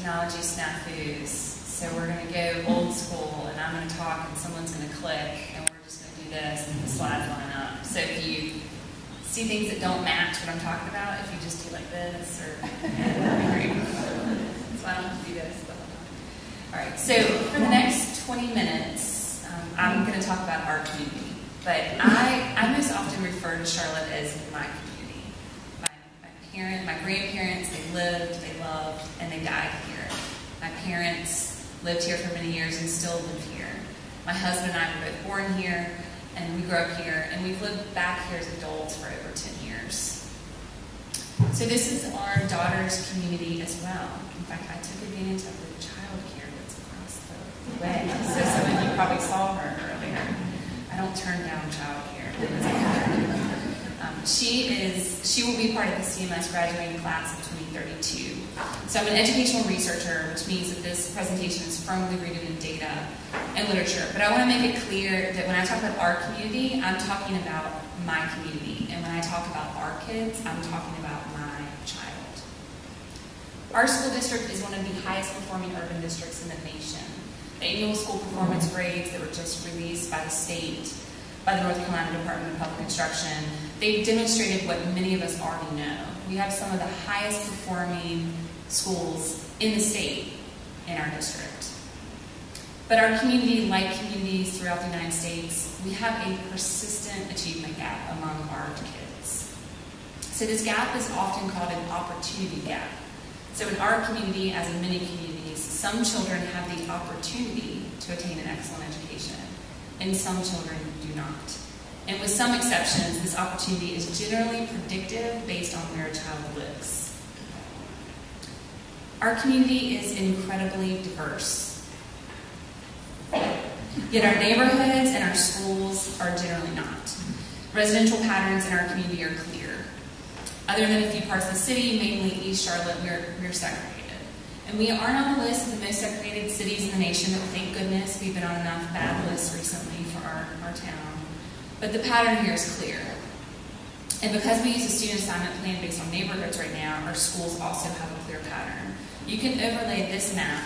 technology snafus. So we're going to go old school, and I'm going to talk, and someone's going to click, and we're just going to do this, and the slides line up. So if you see things that don't match what I'm talking about, if you just do like this, or that'd be great. So I don't have to do this. All right, so for the next 20 minutes, I'm going to talk about our community. But I most often refer to Charlotte as my community. My grandparents, they lived, they loved, and they died here. My parents lived here for many years and still live here. My husband and I were both born here, and we grew up here, and we've lived back here as adults for over 10 years. So this is our daughter's community as well. In fact, I took advantage of the child care that's across the way. So some of you probably saw her earlier. I don't turn down childcare. She will be part of the CMS graduating class of 2032. So I'm an educational researcher, which means that this presentation is firmly rooted in data and literature. But I want to make it clear that when I talk about our community, I'm talking about my community. And when I talk about our kids, I'm talking about my child. Our school district is one of the highest performing urban districts in the nation. The annual school performance grades that were just released by the state, by the North Carolina Department of Public Instruction, they've demonstrated what many of us already know. We have some of the highest performing schools in the state in our district. But our community, like communities throughout the United States, we have a persistent achievement gap among our kids. So this gap is often called an opportunity gap. So in our community, as in many communities, some children have the opportunity to attain an excellent education, and some children do not. And with some exceptions, this opportunity is generally predictive based on where a child lives. Our community is incredibly diverse. Yet our neighborhoods and our schools are generally not. Residential patterns in our community are clear. Other than a few parts of the city, mainly East Charlotte, we're segregated. And we aren't on the list of the most segregated cities in the nation, but thank goodness we've been on enough bad lists recently for our town. But the pattern here is clear. And because we use a student assignment plan based on neighborhoods right now, our schools also have a clear pattern. You can overlay this map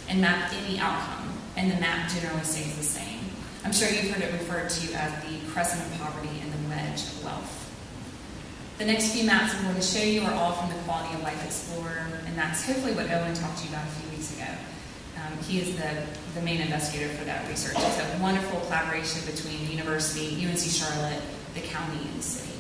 and map any outcome, and the map generally stays the same. I'm sure you've heard it referred to as the crescent of poverty and the wedge of wealth. The next few maps I'm going to show you are all from the Quality of Life Explorer, and that's hopefully what Owen talked to you about a few weeks ago. He is the main investigator for that research. It's a wonderful collaboration between the university, UNC Charlotte, the county, and the city.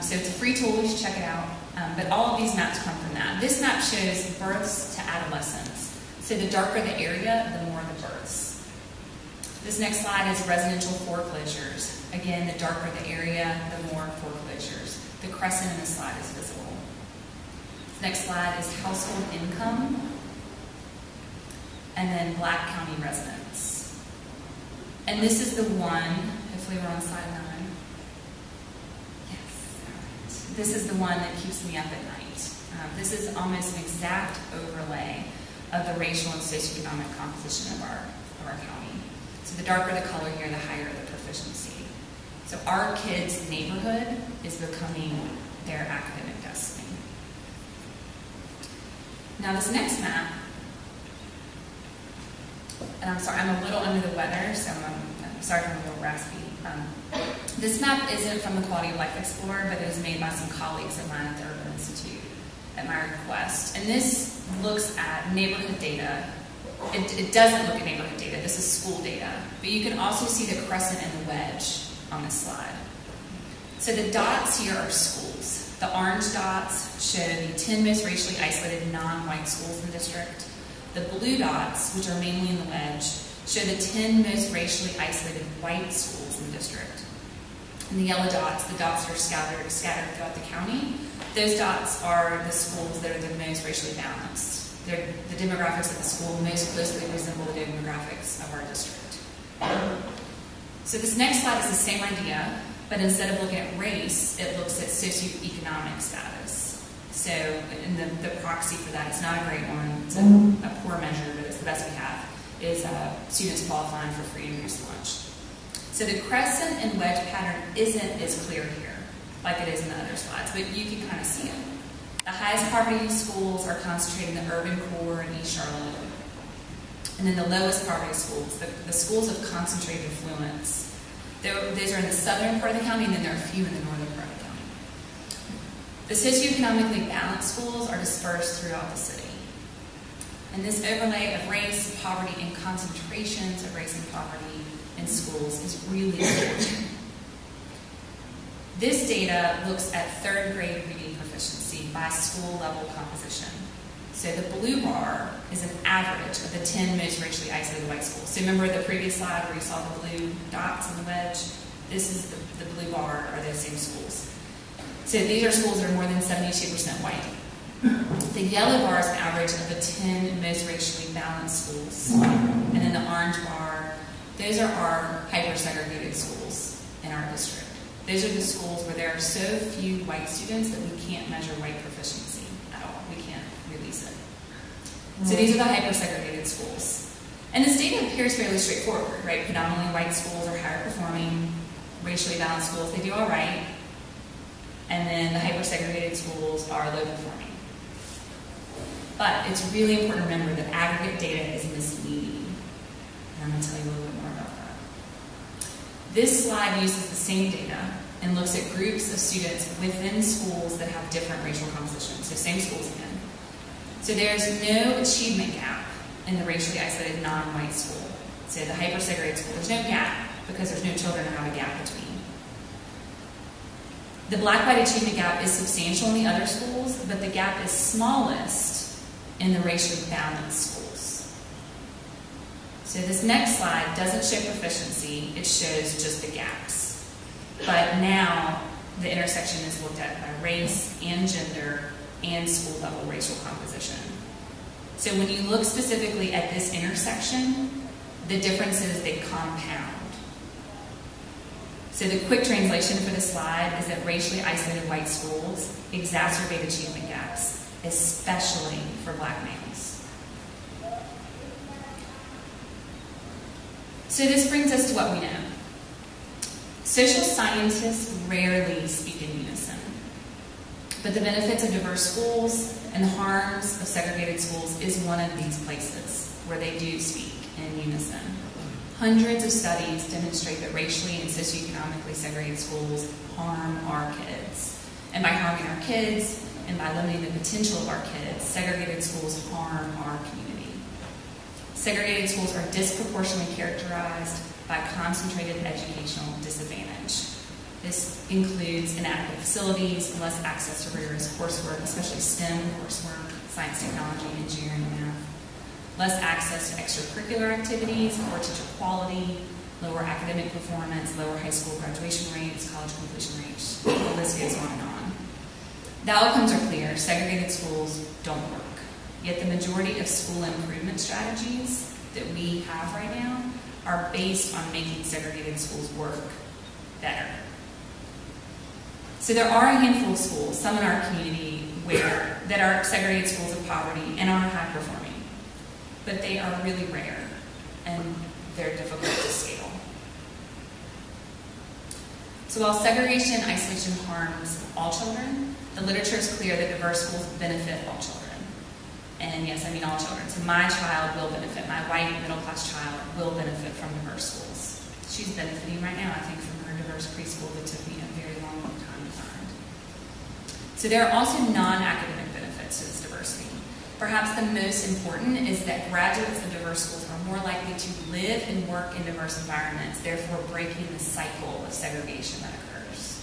So it's a free tool, you should check it out. But all of these maps come from that. This map shows births to adolescence. So the darker the area, the more the births. This next slide is residential foreclosures. Again, the darker the area, the more foreclosures. The crescent in this slide is visible. This next slide is household income, and then Black County residents. And this is the one, hopefully we're on slide 9. Yes, all right. This is the one that keeps me up at night. This is almost an exact overlay of the racial and socioeconomic composition of our county. So the darker the color here, the higher the proficiency. So our kids' neighborhood is becoming their academic destiny. Now this next map, and I'm sorry, I'm a little under the weather, so I'm sorry if I'm a little raspy. This map isn't from the Quality of Life Explorer, but it was made by some colleagues of mine at the Urban Institute at my request. And this looks at neighborhood data. It doesn't look at neighborhood data, this is school data. But you can also see the crescent and the wedge on this slide. So the dots here are schools. The orange dots show the 10 most racially isolated non-white schools in the district. The blue dots, which are mainly in the wedge, show the 10 most racially isolated white schools in the district. And the yellow dots, the dots that are scattered throughout the county, those dots are the schools that are the most racially balanced. They're the demographics of the school most closely resemble the demographics of our district. So this next slide is the same idea, but instead of looking at race, it looks at socioeconomic status. So in the proxy for that, it's not a great one, it's a poor measure, but it's the best we have, is students qualifying for free and reduced lunch. So the crescent and wedge pattern isn't as clear here, like it is in the other slides, but you can kind of see it. The highest poverty schools are concentrated in the urban core in East Charlotte. And then the lowest poverty schools, the schools of concentrated affluence, those are in the southern part of the county, and then there are a few in the northern part of the county. The socioeconomically balanced schools are dispersed throughout the city. And this overlay of race, poverty, and concentrations of race and poverty in schools is really important. This data looks at third grade reading proficiency by school level composition. So the blue bar is an average of the 10 most racially isolated white schools. So remember the previous slide where you saw the blue dots in the wedge? This is the blue bar are those same schools. So these are schools that are more than 72% white. The yellow bar is an average of the 10 most racially balanced schools. And then the orange bar, those are our hyper-segregated schools in our district. Those are the schools where there are so few white students that we can't measure white proficiency at all. We can't release it. So these are the hyper-segregated schools. And this data appears fairly straightforward, right? Predominantly white schools are higher performing, racially balanced schools, they do all right. And then the hyper-segregated schools are low performing. But it's really important to remember that aggregate data is misleading. And I'm going to tell you a little bit more about that. This slide uses the same data and looks at groups of students within schools that have different racial compositions. So same schools again. So there's no achievement gap in the racially isolated non-white school. So the hyper-segregated school, there's no gap because there's no children that have a gap between. The black-white achievement gap is substantial in the other schools, but the gap is smallest in the racially balanced schools. So this next slide doesn't show proficiency, it shows just the gaps. But now the intersection is looked at by race and gender and school level racial composition. So when you look specifically at this intersection, the differences, they compound. So the quick translation for this slide is that racially isolated white schools exacerbate achievement gaps, especially for black males. So this brings us to what we know. Social scientists rarely speak in unison, but the benefits of diverse schools and the harms of segregated schools is one of these places where they do speak in unison. Hundreds of studies demonstrate that racially and socioeconomically segregated schools harm our kids. And by harming our kids, and by limiting the potential of our kids, segregated schools harm our community. Segregated schools are disproportionately characterized by concentrated educational disadvantage. This includes inadequate facilities, less access to rigorous coursework, especially STEM coursework, science, technology, engineering, and math. Less access to extracurricular activities, poor teacher quality, lower academic performance, lower high school graduation rates, college completion rates. The list goes on and on. The outcomes are clear. Segregated schools don't work. Yet the majority of school improvement strategies that we have right now are based on making segregated schools work better. So there are a handful of schools, some in our community, that are segregated schools of poverty and are high performing. But they are really rare, and they're difficult to scale. So while segregation and isolation harms all children, the literature is clear that diverse schools benefit all children. And yes, I mean all children. So my child will benefit, my white middle-class child will benefit from diverse schools. She's benefiting right now, I think, from her diverse preschool that took me a very long time to find. So there are also non-academic benefits to this diversity. Perhaps the most important is that graduates of diverse schools are more likely to live and work in diverse environments, therefore breaking the cycle of segregation that occurs.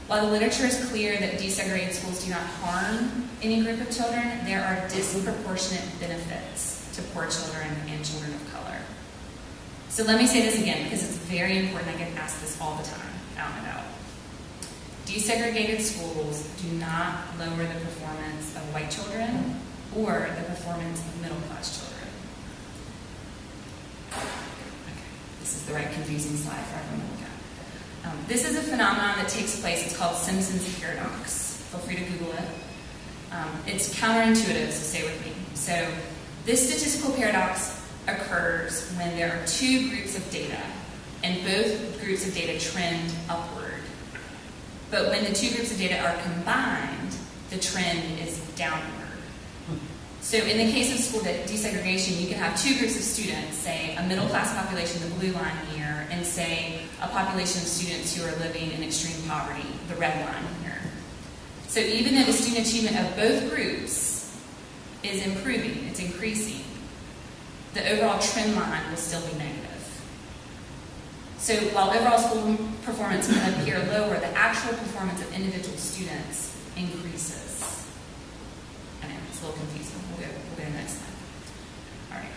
While the literature is clear that desegregated schools do not harm any group of children, there are disproportionate benefits to poor children and children of color. So let me say this again because it's very important. I get asked this all the time, out and about. Desegregated schools do not lower the performance of white children or the performance of middle-class children. Okay, this is the right confusing slide for everyone to look at. This is a phenomenon that takes place. It's called Simpson's paradox. Feel free to Google it. It's counterintuitive, so stay with me. So this statistical paradox occurs when there are two groups of data, and both groups of data trend upward. But when the two groups of data are combined, the trend is downward. So in the case of school desegregation, you can have two groups of students, say a middle class population, the blue line here, and say a population of students who are living in extreme poverty, the red line here. So even though the student achievement of both groups is improving, it's increasing, the overall trend line will still be negative. So while overall school performance may appear lower, the actual performance of individual students increases. I know, it's a little confusing. We'll go to the next slide. All right.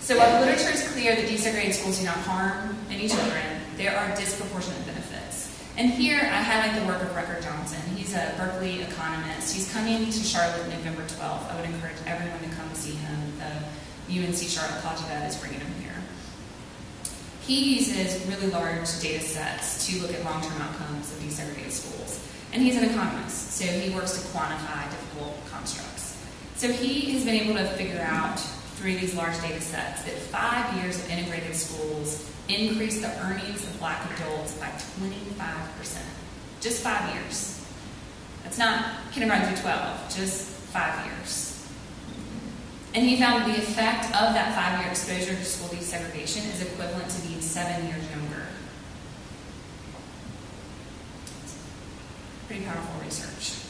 So while the literature is clear that desegregated schools do not harm any children, there are disproportionate benefits. And here I highlight the work of Rucker Johnson. He's a Berkeley economist. He's coming to Charlotte November 12th. I would encourage everyone to come see him. The UNC Charlotte College of Ed is bringing him here. He uses really large data sets to look at long-term outcomes of desegregated schools. And he's an economist, so he works to quantify difficult constructs. So he has been able to figure out through these large data sets that 5 years of integrated schools increase the earnings of Black adults by 25%. Just 5 years. That's not kindergarten through 12, just 5 years. And he found the effect of that 5-year exposure to school desegregation is equivalent to being 7 years younger. Pretty powerful research.